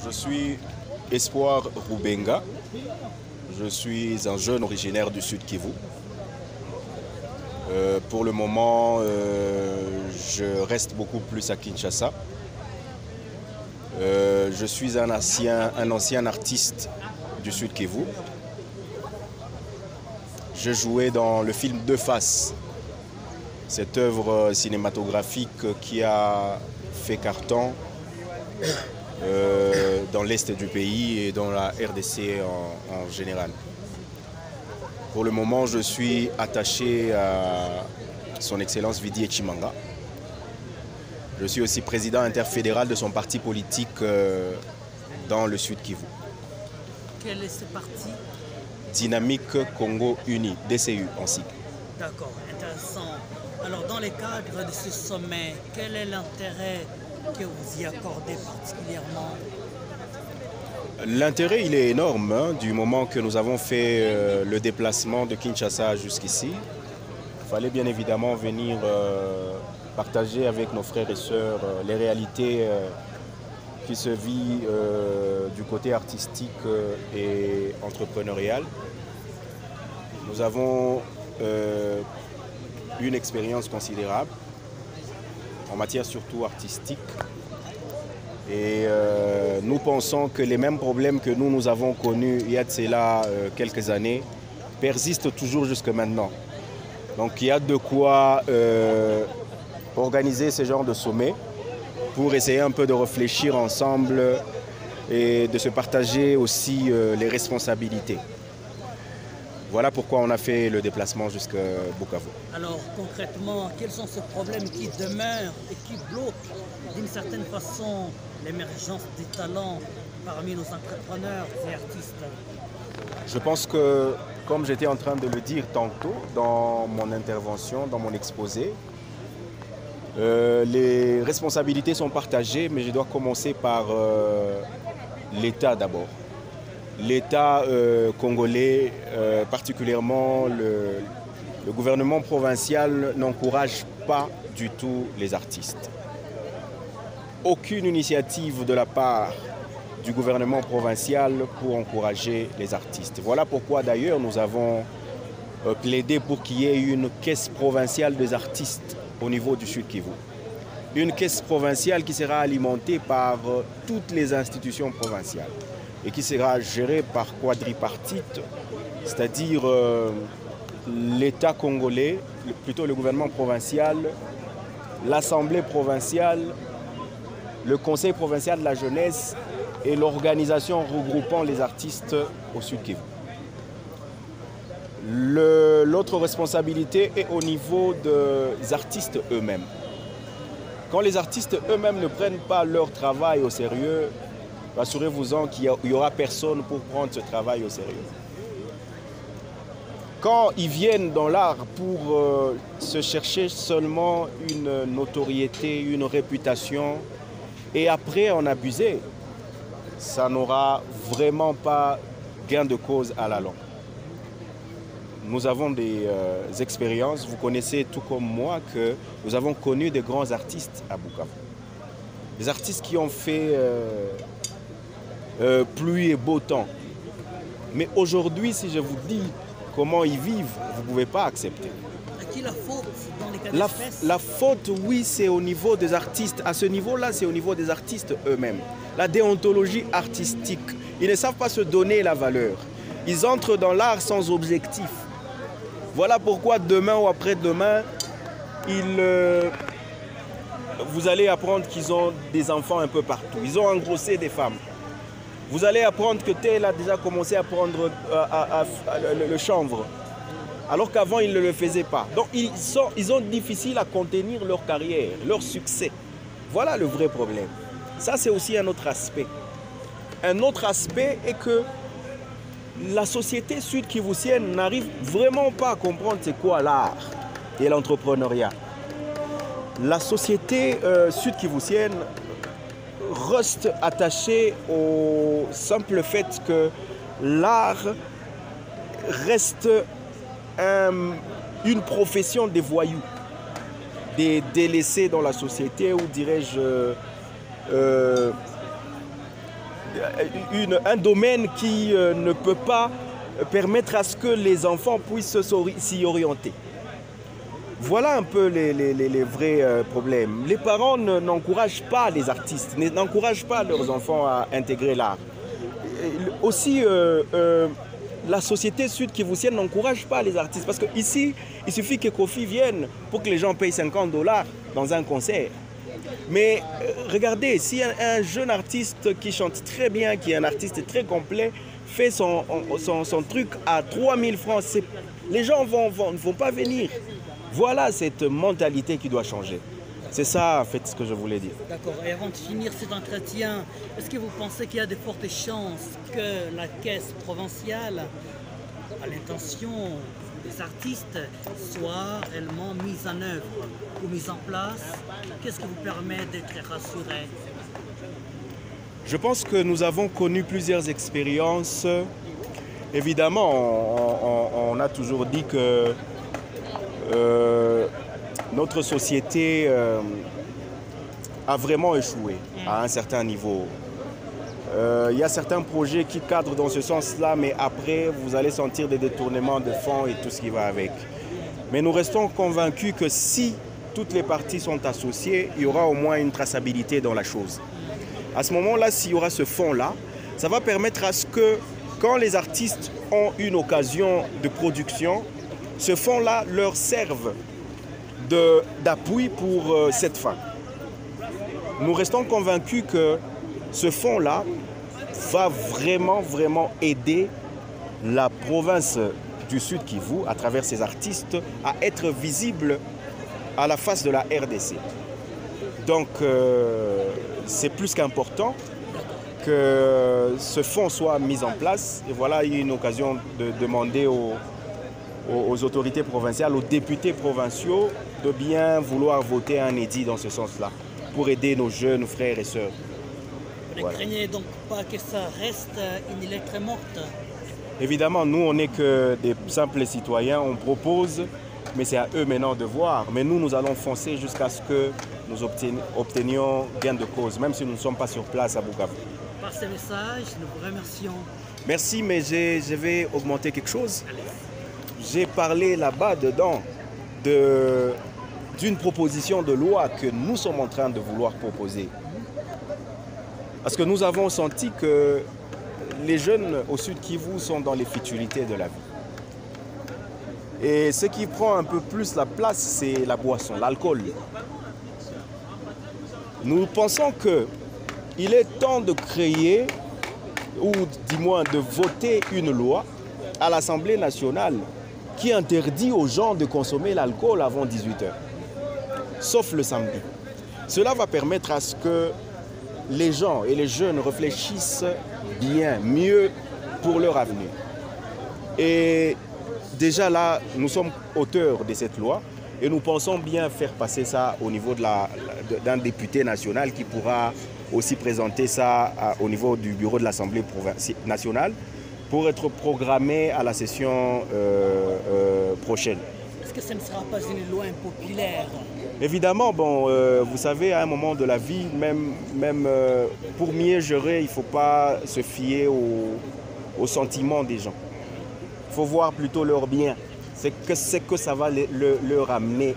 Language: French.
Je suis Espoir Rubenga. Je suis un jeune originaire du Sud Kivu. Pour le moment, je reste beaucoup plus à Kinshasa. Je suis un ancien artiste du Sud Kivu. Je jouais dans le film Deux Faces, cette œuvre cinématographique qui a fait carton dans l'est du pays et dans la RDC en général. Pour le moment, je suis attaché à son Excellence Vidi Echimanga. Je suis aussi président interfédéral de son parti politique dans le Sud Kivu. Quel est ce parti? Dynamique Congo Uni, DCU en sigle. D'accord, intéressant. Alors dans le cadre de ce sommet, quel est l'intérêt que vous y accordez particulièrement? L'intérêt, il est énorme, hein, du moment que nous avons fait le déplacement de Kinshasa jusqu'ici. Il fallait bien évidemment venir partager avec nos frères et sœurs les réalités qui se vivent du côté artistique et entrepreneurial. Nous avons une expérience considérable en matière surtout artistique. Et nous pensons que les mêmes problèmes que nous avons connus il y a de cela quelques années persistent toujours jusque maintenant. Donc il y a de quoi organiser ce genre de sommet pour essayer un peu de réfléchir ensemble et de se partager aussi les responsabilités. Voilà pourquoi on a fait le déplacement jusqu'à Bukavu. Alors concrètement, quels sont ces problèmes qui demeurent et qui bloquent d'une certaine façon l'émergence des talents parmi nos entrepreneurs et artistes? Je pense que, comme j'étais en train de le dire tantôt dans mon intervention, dans mon exposé, les responsabilités sont partagées, mais je dois commencer par l'État d'abord. L'État congolais, particulièrement le gouvernement provincial, n'encourage pas du tout les artistes. Aucune initiative de la part du gouvernement provincial pour encourager les artistes. Voilà pourquoi d'ailleurs nous avons plaidé pour qu'il y ait une caisse provinciale des artistes au niveau du Sud Kivu. Une caisse provinciale qui sera alimentée par toutes les institutions provinciales et qui sera gérée par quadripartite, c'est-à-dire l'État congolais, plutôt le gouvernement provincial, l'Assemblée provinciale, le Conseil provincial de la jeunesse et l'organisation regroupant les artistes au Sud Kivu. L'autre responsabilité est au niveau des artistes eux-mêmes. Quand les artistes eux-mêmes ne prennent pas leur travail au sérieux, rassurez-vous-en qu'il n'y aura personne pour prendre ce travail au sérieux. Quand ils viennent dans l'art pour se chercher seulement une notoriété, une réputation, et après en abuser, ça n'aura vraiment pas gain de cause à la longue. Nous avons des expériences, vous connaissez tout comme moi que nous avons connu de grands artistes à Bukavu. Des artistes qui ont fait pluie et beau temps. Mais aujourd'hui, si je vous dis comment ils vivent, vous ne pouvez pas accepter. À qui la faute dans les cas d'espèce? La faute, oui, c'est au niveau des artistes. À ce niveau-là, c'est au niveau des artistes eux-mêmes. La déontologie artistique. Ils ne savent pas se donner la valeur. Ils entrent dans l'art sans objectif. Voilà pourquoi demain ou après-demain, vous allez apprendre qu'ils ont des enfants un peu partout. Ils ont engrossé des femmes. Vous allez apprendre que tel a déjà commencé à prendre le chanvre, alors qu'avant, il ne le faisait pas. Donc, ils ont difficile à contenir leur carrière, leur succès. Voilà le vrai problème. Ça, c'est aussi un autre aspect. Un autre aspect est que la société sud-kivusienne n'arrive vraiment pas à comprendre c'est quoi l'art et l'entrepreneuriat. La société sud-kivusienne reste attachée au simple fait que l'art reste une profession des voyous, des délaissés dans la société, ou dirais-je un domaine qui ne peut pas permettre à ce que les enfants puissent s'y orienter. Voilà un peu les vrais problèmes. Les parents n'encouragent pas les artistes, n'encouragent pas leurs enfants à intégrer l'art. Aussi, la société sud-kivusienne n'encourage pas les artistes. Parce qu'ici, il suffit que Kofi vienne pour que les gens payent $50 dans un concert. Mais regardez, si un jeune artiste qui chante très bien, qui est un artiste très complet, fait son truc à 3000 francs, les gens ne vont pas venir. Voilà cette mentalité qui doit changer. C'est ça, en fait, ce que je voulais dire. D'accord. Et avant de finir cet entretien, est-ce que vous pensez qu'il y a de fortes chances que la caisse provinciale, à l'intention des artistes, soit réellement mise en œuvre ou mise en place? Qu'est-ce qui vous permet d'être rassuré? Je pense que nous avons connu plusieurs expériences. Évidemment, on a toujours dit que notre société a vraiment échoué à un certain niveau. Il y a certains projets qui cadrent dans ce sens-là, mais après, vous allez sentir des détournements de fonds et tout ce qui va avec. Mais nous restons convaincus que si toutes les parties sont associées, il y aura au moins une traçabilité dans la chose. À ce moment-là, s'il y aura ce fonds-là, ça va permettre à ce que, quand les artistes ont une occasion de production, ce fonds-là leur serve d'appui pour cette fin. Nous restons convaincus que ce fonds-là va vraiment aider la province du Sud Kivu, à travers ses artistes, à être visible à la face de la RDC. Donc, c'est plus qu'important que ce fonds soit mis en place. Et voilà, il y a une occasion de demander aux autorités provinciales, aux députés provinciaux, de bien vouloir voter un édit dans ce sens-là, pour aider nos jeunes frères et sœurs. Vous ne craignez donc pas que ça reste une lettre morte? Évidemment, nous, on n'est que des simples citoyens, on propose, mais c'est à eux maintenant de voir. Mais nous allons foncer jusqu'à ce que nous obtenions gain de cause, même si nous ne sommes pas sur place à Bukavu. Par ce message, nous vous remercions. Merci, mais je vais augmenter quelque chose. J'ai parlé là-bas dedans d'une proposition de loi que nous sommes en train de vouloir proposer. Parce que nous avons senti que les jeunes au Sud Kivu sont dans les futilités de la vie. Et ce qui prend un peu plus la place, c'est la boisson, l'alcool. Nous pensons qu'il est temps de créer, ou du moins de voter une loi à l'Assemblée nationale qui interdit aux gens de consommer l'alcool avant 18 h, sauf le samedi. Cela va permettre à ce que les gens et les jeunes réfléchissent bien, mieux pour leur avenir. Et déjà là, nous sommes auteurs de cette loi et nous pensons bien faire passer ça au niveau d'un député national qui pourra aussi présenter ça au niveau du bureau de l'Assemblée nationale pour être programmé à la session prochaine. Est-ce que ce ne sera pas une loi impopulaire? Évidemment, bon, vous savez, à un moment de la vie, même pour mieux gérer, il ne faut pas se fier aux sentiments des gens. Il faut voir plutôt leur bien. C'est que ça va leur amener